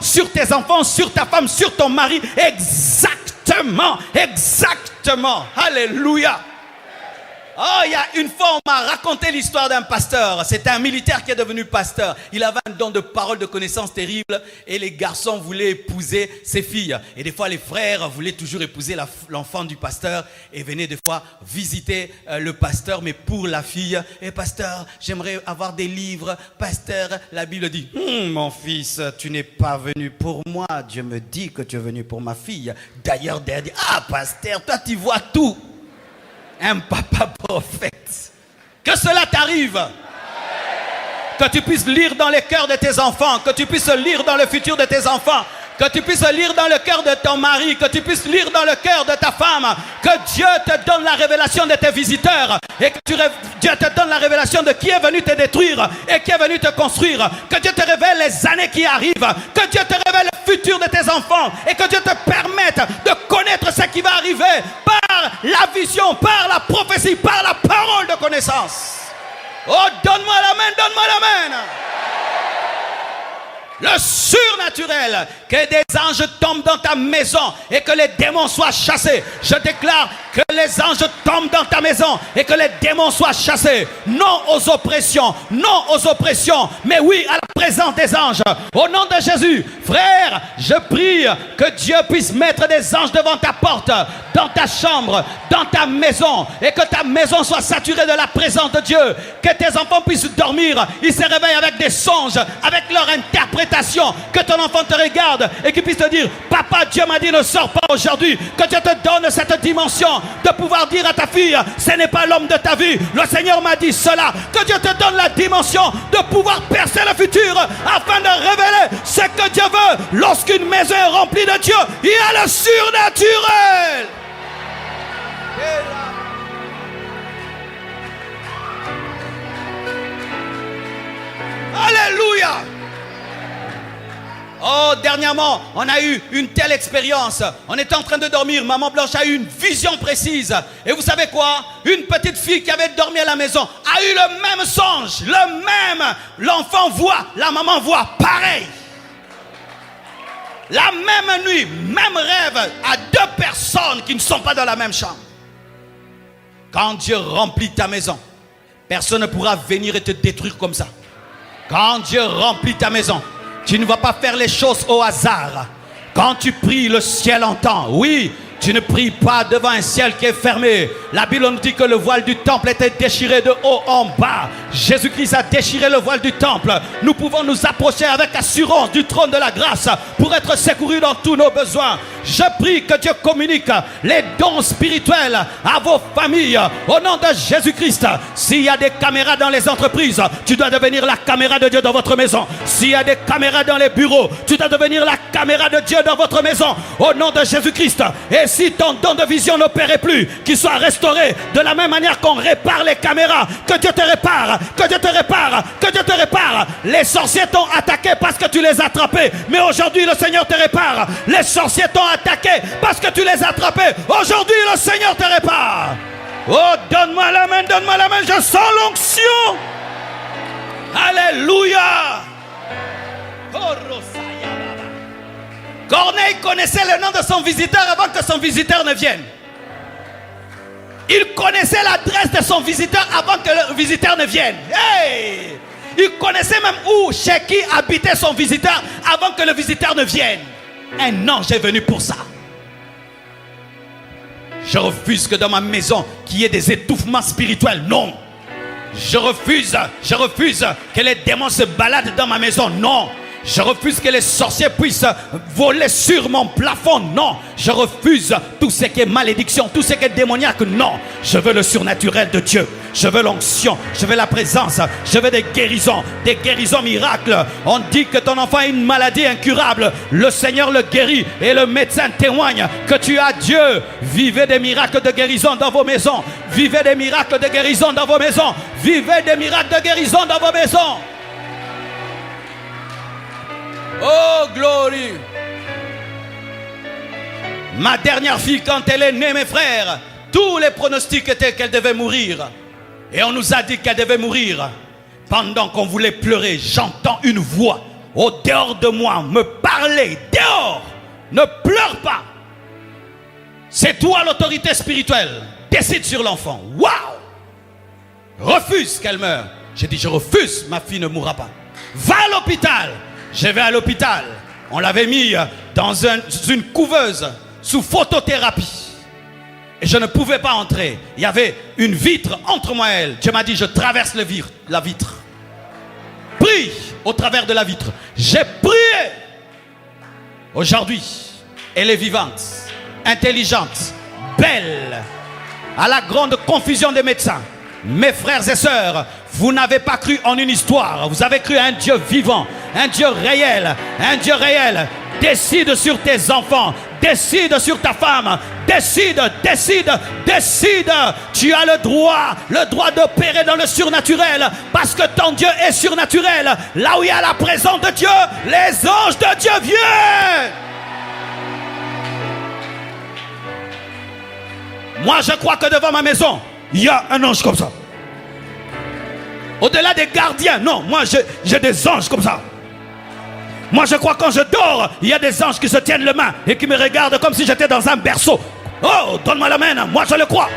sur tes enfants, sur ta femme, sur ton mari, exactement. Alléluia. Oh, il y a une fois, on m'a raconté l'histoire d'un pasteur. C'était un militaire qui est devenu pasteur. Il avait un don de parole, de connaissance terrible. Et les garçons voulaient épouser ses filles. Et des fois, les frères voulaient toujours épouser l'enfant du pasteur. Et venaient des fois visiter le pasteur, mais pour la fille. Et pasteur, j'aimerais avoir des livres. Pasteur, la Bible dit, mon fils, tu n'es pas venu pour moi. Dieu me dit que tu es venu pour ma fille. D'ailleurs, Dieu dit, pasteur, toi tu vois tout. Un papa prophète. Que cela t'arrive. Que tu puisses lire dans les cœurs de tes enfants. Que tu puisses lire dans le futur de tes enfants. Que tu puisses lire dans le cœur de ton mari. Que tu puisses lire dans le cœur de ta femme. Que Dieu te donne la révélation de tes visiteurs. Et que Dieu te donne la révélation de qui est venu te détruire. Et qui est venu te construire. Que Dieu te révèle les années qui arrivent. Que Dieu te révèle le futur de tes enfants. Et que Dieu te permette de connaître ce qui va arriver. Par la vision, par la prophétie, par la parole de connaissance. Oh, donne-moi la main, donne-moi la main. Le surnaturel, que des anges tombent dans ta maison et que les démons soient chassés. Je déclare Que les anges tombent dans ta maison et que les démons soient chassés. Non aux oppressions, non aux oppressions, mais oui à la présence des anges. Au nom de Jésus, frère, je prie que Dieu puisse mettre des anges devant ta porte, dans ta chambre, dans ta maison, et que ta maison soit saturée de la présence de Dieu. Que tes enfants puissent dormir, ils se réveillent avec des songes, avec leur interprétation. Que ton enfant te regarde et qu'il puisse te dire: papa, Dieu m'a dit ne sors pas aujourd'hui. Que Dieu te donne cette dimension de pouvoir dire à ta fille: ce n'est pas l'homme de ta vie, le Seigneur m'a dit cela. Que Dieu te donne la dimension de pouvoir percer le futur afin de révéler ce que Dieu veut. Lorsqu'une maison est remplie de Dieu, il y a le surnaturel. Alléluia. Oh, dernièrement, on a eu une telle expérience. On était en train de dormir. Maman Blanche a eu une vision précise. Et vous savez quoi? Une petite fille qui avait dormi à la maison a eu le même songe. Le même. L'enfant voit, la maman voit. Pareil. La même nuit, même rêve à deux personnes qui ne sont pas dans la même chambre. Quand Dieu remplit ta maison, personne ne pourra venir et te détruire comme ça. Quand Dieu remplit ta maison, tu ne vas pas faire les choses au hasard. Quand tu pries, le ciel entend. Oui, tu ne pries pas devant un ciel qui est fermé. La Bible nous dit que le voile du temple était déchiré de haut en bas. Jésus-Christ a déchiré le voile du temple. Nous pouvons nous approcher avec assurance du trône de la grâce pour être secourus dans tous nos besoins. Je prie que Dieu communique les dons spirituels à vos familles au nom de Jésus-Christ. S'il y a des caméras dans les entreprises, tu dois devenir la caméra de Dieu dans votre maison. S'il y a des caméras dans les bureaux, tu dois devenir la caméra de Dieu dans votre maison au nom de Jésus-Christ. Et si ton don de vision n'opérait plus, qu'il soit restauré de la même manière qu'on répare les caméras. Que Dieu te répare, que Dieu te répare, que Dieu te répare. Les sorciers t'ont attaqué parce que tu les as attrapés, mais aujourd'hui le Seigneur te répare. Les sorciers t'ont attaqué parce que tu les as attrapés, aujourd'hui le Seigneur te répare. Oh, donne-moi la main, je sens l'onction. Alléluia. Corneille connaissait le nom de son visiteur avant que son visiteur ne vienne. Il connaissait l'adresse de son visiteur avant que le visiteur ne vienne. Hey! Il connaissait même où, chez qui habitait son visiteur avant que le visiteur ne vienne. Un ange est venu pour ça. Je refuse que dans ma maison qu'il y ait des étouffements spirituels. Non. Je refuse que les démons se baladent dans ma maison. Non. Je refuse que les sorciers puissent voler sur mon plafond. Non. Je refuse tout ce qui est malédiction, tout ce qui est démoniaque. Non. Je veux le surnaturel de Dieu. Je veux l'onction, je veux la présence, je veux des guérisons miracles. On dit que ton enfant a une maladie incurable. Le Seigneur le guérit et le médecin témoigne que tu as Dieu. Vivez des miracles de guérison dans vos maisons. Vivez des miracles de guérison dans vos maisons. Vivez des miracles de guérison dans vos maisons. Oh, glory. Ma dernière fille, quand elle est née, mes frères, tous les pronostics étaient qu'elle devait mourir. Et on nous a dit qu'elle devait mourir. Pendant qu'on voulait pleurer, j'entends une voix au dehors de moi me parler. Dehors, ne pleure pas. C'est toi l'autorité spirituelle. Décide sur l'enfant. Waouh! Refuse qu'elle meure. J'ai dit, je refuse, ma fille ne mourra pas. Va à l'hôpital. Je vais à l'hôpital. On l'avait mis dans une couveuse sous photothérapie. Et je ne pouvais pas entrer. Il y avait une vitre entre moi et elle. Dieu m'a dit, je traverse la vitre. Prie au travers de la vitre. J'ai prié. Aujourd'hui, elle est vivante, intelligente, belle. À la grande confusion des médecins. Mes frères et sœurs, vous n'avez pas cru en une histoire. Vous avez cru à un Dieu vivant, un Dieu réel, un Dieu réel. Décide sur tes enfants. Décide sur ta femme. Décide. Tu as le droit d'opérer dans le surnaturel. Parce que ton Dieu est surnaturel. Là où il y a la présence de Dieu, les anges de Dieu viennent. Moi, je crois que devant ma maison, il y a un ange comme ça. Au-delà des gardiens, non, moi j'ai des anges comme ça. Moi je crois quand je dors, il y a des anges qui se tiennent les mains et qui me regardent comme si j'étais dans un berceau. Oh, donne-moi l'amen. Moi, je le crois.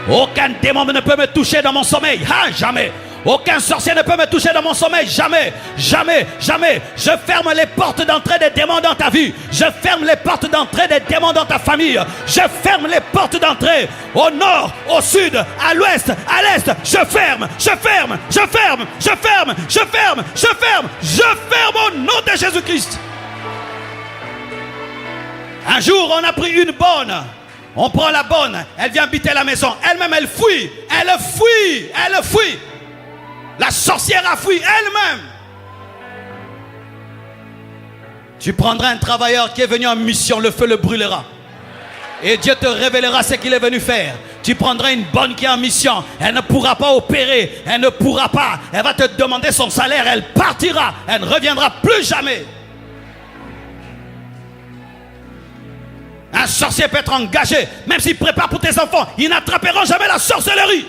Aucun démon ne peut me toucher dans mon sommeil. Ah, jamais. Aucun sorcier ne peut me toucher dans mon sommeil. Jamais, jamais, jamais. Je ferme les portes d'entrée des démons dans ta vie. Je ferme les portes d'entrée des démons dans ta famille. Je ferme les portes d'entrée au nord, au sud, à l'ouest, à l'est. Je ferme, je ferme, je ferme, je ferme, je ferme, je ferme, je ferme au nom de Jésus-Christ. Un jour, on a pris une bonne. On prend la bonne. Elle vient habiter la maison. Elle-même, elle fuit. Elle fuit. Elle fuit. La sorcière a fui elle-même. Tu prendras un travailleur qui est venu en mission, le feu le brûlera. Et Dieu te révélera ce qu'il est venu faire. Tu prendras une bonne qui est en mission. Elle ne pourra pas opérer. Elle ne pourra pas. Elle va te demander son salaire. Elle partira. Elle ne reviendra plus jamais. Un sorcier peut être engagé. Même s'il prépare pour tes enfants, ils n'attraperont jamais la sorcellerie.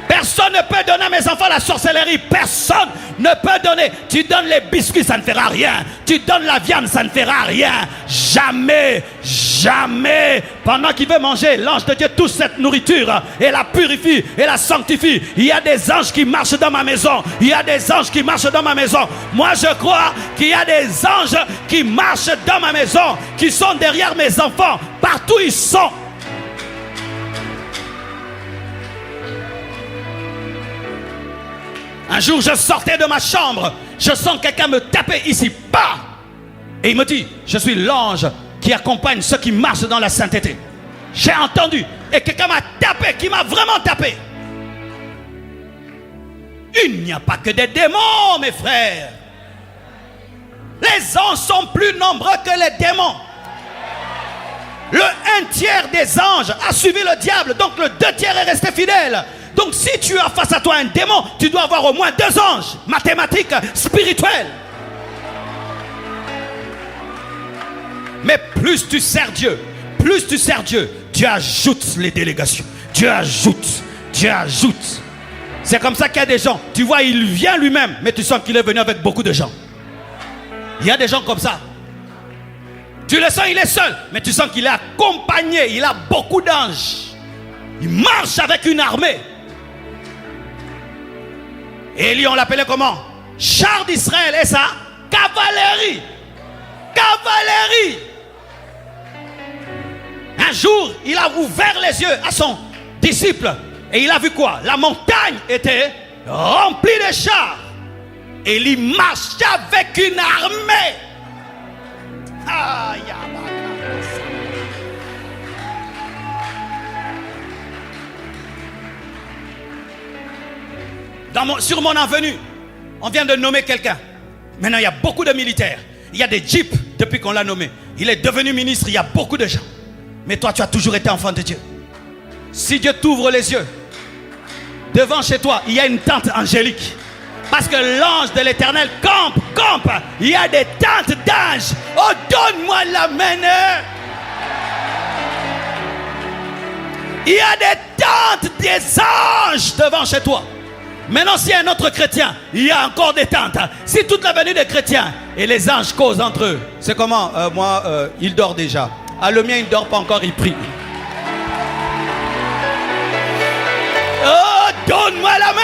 Personne ne peut donner à mes enfants la sorcellerie. Personne ne peut donner. Tu donnes les biscuits, ça ne fera rien. Tu donnes la viande, ça ne fera rien. Jamais, jamais. Pendant qu'il veut manger, l'ange de Dieu touche cette nourriture et la purifie et la sanctifie. Il y a des anges qui marchent dans ma maison. Il y a des anges qui marchent dans ma maison. Moi, je crois qu'il y a des anges qui marchent dans ma maison, qui sont derrière mes enfants. Partout ils sont. Un jour, je sortais de ma chambre. Je sens quelqu'un me taper ici. Bah! Et il me dit, je suis l'ange qui accompagne ceux qui marchent dans la sainteté. J'ai entendu. Et quelqu'un m'a tapé, qui m'a vraiment tapé. Il n'y a pas que des démons, mes frères. Les anges sont plus nombreux que les démons. Le 1/3 des anges a suivi le diable. Donc le 2/3 est resté fidèle. Donc si tu as face à toi un démon, tu dois avoir au moins 2 anges. Mathématiques, spirituelles. Mais plus tu sers Dieu, Dieu ajoute les délégations. Dieu ajoute. C'est comme ça qu'il y a des gens, tu vois, il vient lui-même, mais tu sens qu'il est venu avec beaucoup de gens. Il y a des gens comme ça. Tu le sens, il est seul, mais tu sens qu'il est accompagné, il a beaucoup d'anges. Il marche avec une armée. Élie, on l'appelait comment? Char d'Israël et sa cavalerie. Cavalerie. Un jour, il a ouvert les yeux à son disciple. Et il a vu quoi? La montagne était remplie de chars. Et il marchait avec une armée. Sur mon avenue, on vient de nommer quelqu'un. Maintenant, il y a beaucoup de militaires. Il y a des jeeps depuis qu'on l'a nommé. Il est devenu ministre, il y a beaucoup de gens. Mais toi, tu as toujours été enfant de Dieu. Si Dieu t'ouvre les yeux, devant chez toi, il y a une tente angélique. Parce que l'ange de l'Éternel campe. Il y a des tentes d'anges. Oh, donne-moi la main. Il y a des tentes des anges devant chez toi. Maintenant, s'il y a un autre chrétien, il y a encore des tentes. Si toute la venue des chrétiens et les anges causent entre eux, c'est comment? Il dort déjà. Ah, le mien, il ne dort pas encore, il prie. Oh, donne-moi la main.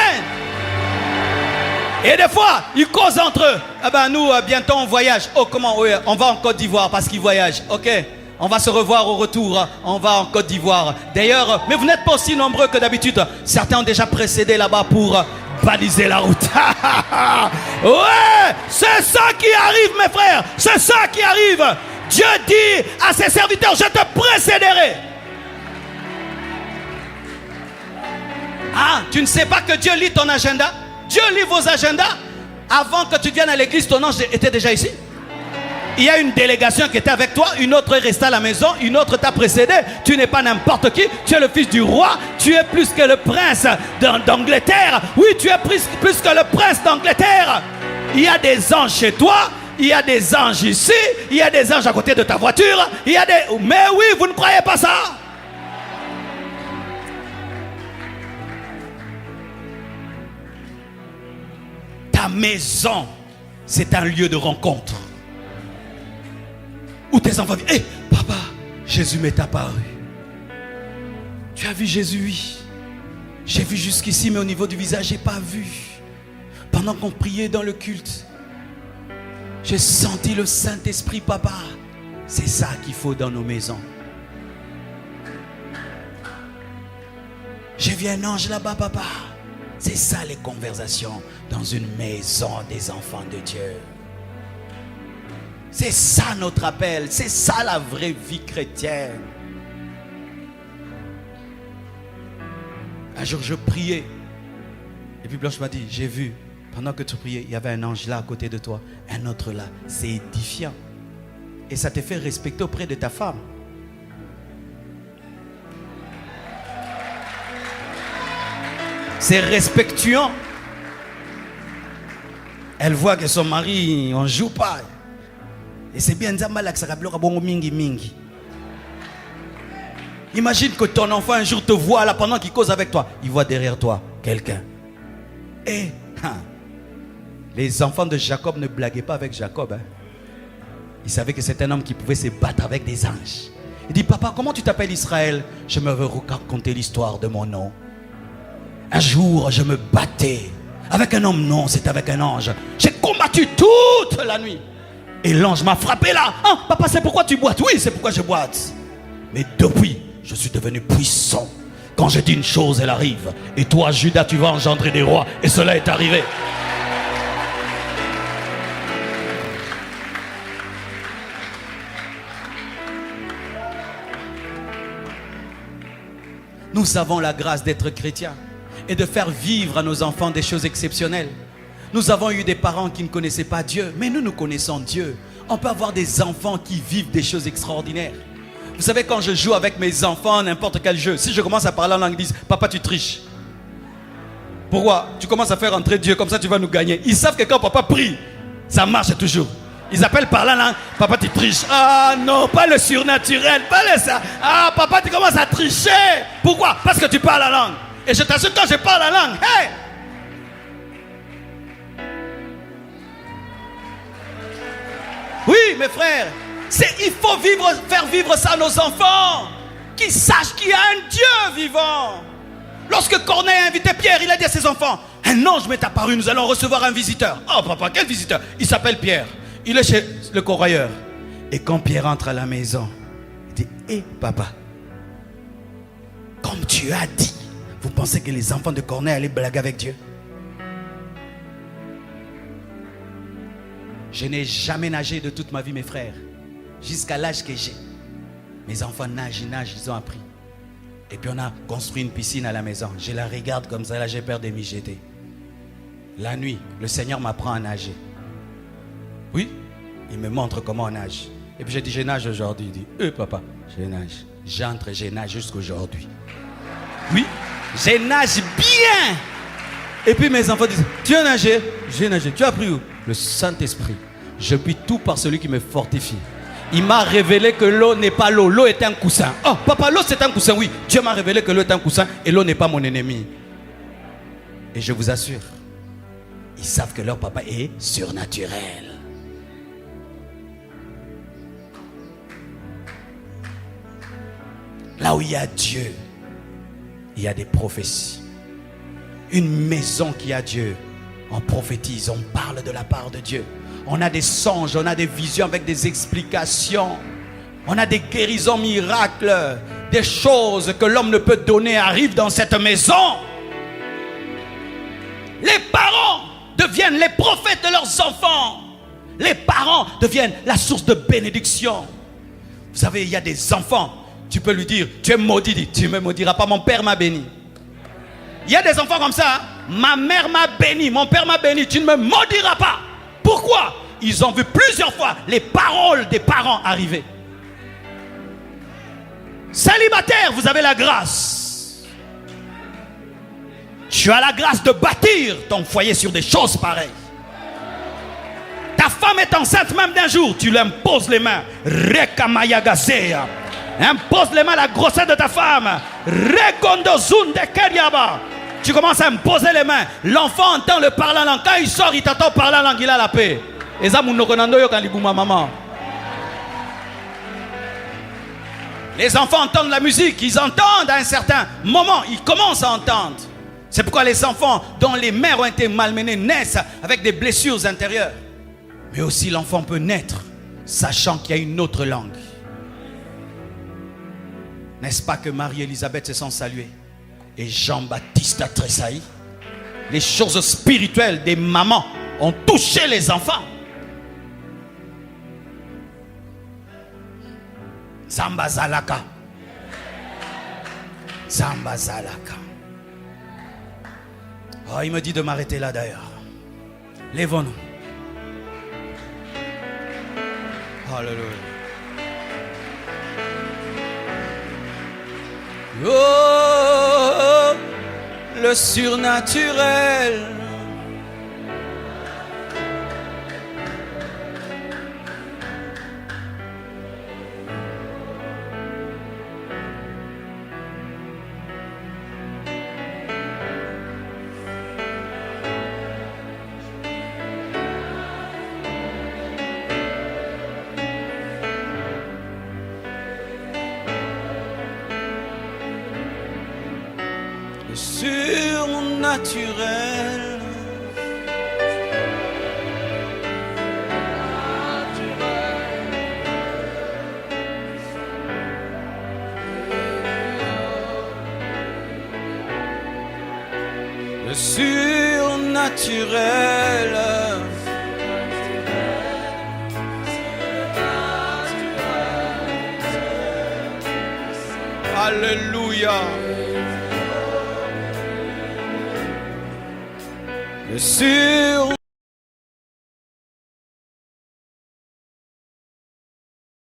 Et des fois, ils causent entre eux. Ah ben nous, bientôt on voyage. Oh, comment? Oui, on va en Côte d'Ivoire parce qu'ils voyagent. Ok, on va se revoir au retour. On va en Côte d'Ivoire. D'ailleurs, mais vous n'êtes pas aussi nombreux que d'habitude. Certains ont déjà précédé là-bas pour baliser la route. Ouais, c'est ça qui arrive, mes frères. C'est ça qui arrive. Dieu dit à ses serviteurs, je te précéderai. Ah, tu ne sais pas que Dieu lit ton agenda? Dieu lit vos agendas. Avant que tu viennes à l'église, ton ange était déjà ici. Il y a une délégation qui était avec toi, une autre est restée à la maison, une autre t'a précédé. Tu n'es pas n'importe qui, tu es le fils du roi, tu es plus que le prince d'Angleterre. Oui, tu es plus que le prince d'Angleterre. Il y a des anges chez toi, il y a des anges ici, il y a des anges à côté de ta voiture, il y a des... Mais oui, vous ne croyez pas ça? Ta maison, c'est un lieu de rencontre. Où tes tes enfants viennent. Hé, papa, Jésus m'est apparu. Tu as vu Jésus, oui. J'ai vu jusqu'ici, mais au niveau du visage, je n'ai pas vu. Pendant qu'on priait dans le culte, j'ai senti le Saint-Esprit, papa. C'est ça qu'il faut dans nos maisons. J'ai vu un ange là-bas, papa. C'est ça les conversations dans une maison des enfants de Dieu. C'est ça notre appel. C'est ça la vraie vie chrétienne. Un jour je priais. Et puis Blanche m'a dit, j'ai vu, pendant que tu priais, il y avait un ange là à côté de toi, un autre là. C'est édifiant. Et ça te fait respecter auprès de ta femme. C'est respectueux. Elle voit que son mari, on ne joue pas. Et c'est bien Nzamba que ça rappelle mingi mingi. Imagine que ton enfant un jour te voit là pendant qu'il cause avec toi. Il voit derrière toi quelqu'un. Et les enfants de Jacob ne blaguaient pas avec Jacob. Ils savaient que c'est un homme qui pouvait se battre avec des anges. Il dit, papa, comment tu t'appelles Israël? Je me veux raconter l'histoire de mon nom. Un jour, je me battais avec un homme. Non, c'était avec un ange. J'ai combattu toute la nuit. Et l'ange m'a frappé là. Ah, papa, c'est pourquoi tu boites? Oui, c'est pourquoi je boite. Mais depuis, je suis devenu puissant. Quand je dis une chose, elle arrive. Et toi, Judas, tu vas engendrer des rois. Et cela est arrivé. Nous avons la grâce d'être chrétiens et de faire vivre à nos enfants des choses exceptionnelles. Nous avons eu des parents qui ne connaissaient pas Dieu, mais nous connaissons Dieu. On peut avoir des enfants qui vivent des choses extraordinaires. Vous savez, quand je joue avec mes enfants, n'importe quel jeu, si je commence à parler en langue, ils disent, papa, tu triches. Pourquoi? Tu commences à faire entrer Dieu, comme ça tu vas nous gagner. Ils savent que quand papa prie, ça marche toujours. Ils appellent par la langue, papa, tu triches. Ah non, pas le surnaturel, pas le ça. Ah, papa, tu commences à tricher. Pourquoi? Parce que tu parles la langue. Et je t'assure, quand je parle la langue, hey! Oui, mes frères, il faut faire vivre ça à nos enfants, qu'ils sachent qu'il y a un Dieu vivant. Lorsque Corneille a invité Pierre, il a dit à ses enfants, un ange m'est apparu, nous allons recevoir un visiteur. Oh papa, quel visiteur? Il s'appelle Pierre, il est chez le corroyeur. Et quand Pierre entre à la maison, il dit, hé papa, comme tu as dit, vous pensez que les enfants de Corneille allaient blaguer avec Dieu? Je n'ai jamais nagé de toute ma vie, mes frères. Jusqu'à l'âge que j'ai. Mes enfants nagent, ils ont appris. Et puis on a construit une piscine à la maison. Je la regarde comme ça, là j'ai peur de m'y jeter. La nuit, le Seigneur m'apprend à nager. Oui, il me montre comment on nage. Et puis je dis, je nage aujourd'hui. Il dit, papa, je nage. J'entre, je nage jusqu'aujourd'hui. Oui, je nage bien. Et puis mes enfants disent, tu as nagé? J'ai nagé. Tu as appris où? Le Saint-Esprit. Je puis tout par celui qui me fortifie. Il m'a révélé que l'eau n'est pas l'eau. L'eau est un coussin. Oh, papa, l'eau c'est un coussin. Oui, Dieu m'a révélé que l'eau est un coussin et l'eau n'est pas mon ennemi. Et je vous assure, ils savent que leur papa est surnaturel. Là où il y a Dieu, il y a des prophéties. Une maison qui a Dieu, on prophétise, on parle de la part de Dieu. On a des songes, on a des visions avec des explications. On a des guérisons miracles. Des choses que l'homme ne peut donner arrivent dans cette maison. Les parents deviennent les prophètes de leurs enfants. Les parents deviennent la source de bénédiction. Vous savez, il y a des enfants, tu peux lui dire, tu es maudit, dit, tu ne me maudiras pas, mon père m'a béni. Il y a des enfants comme ça, hein? Ma mère m'a béni, mon père m'a béni, tu ne me maudiras pas. Pourquoi? Ils ont vu plusieurs fois les paroles des parents arriver. Célibataire, vous avez la grâce. Tu as la grâce de bâtir ton foyer sur des choses pareilles. Ta femme est enceinte même d'un jour, tu lui imposes les mains. Rekamayagazea. Impose les mains à la grossesse de ta femme. Rekondozunde keriaba. Tu commences à imposer les mains. L'enfant entend le parler en langue. Quand il sort, il t'entend parler en langue, il a la paix. Et ça, maman. Les enfants entendent la musique, ils entendent à un certain moment, ils commencent à entendre. C'est pourquoi les enfants dont les mères ont été malmenées naissent avec des blessures intérieures. Mais aussi l'enfant peut naître sachant qu'il y a une autre langue. N'est-ce pas que Marie-Élisabeth se sent saluée et Jean-Baptiste a tressailli? Les choses spirituelles des mamans ont touché les enfants. Zamba Zalaka. Zamba Zalaka. Oh, il me dit de m'arrêter là d'ailleurs. Lèvons-nous. Alléluia. Oh, le surnaturel. Le surnaturel. Le surnaturel. Alléluia. Le sur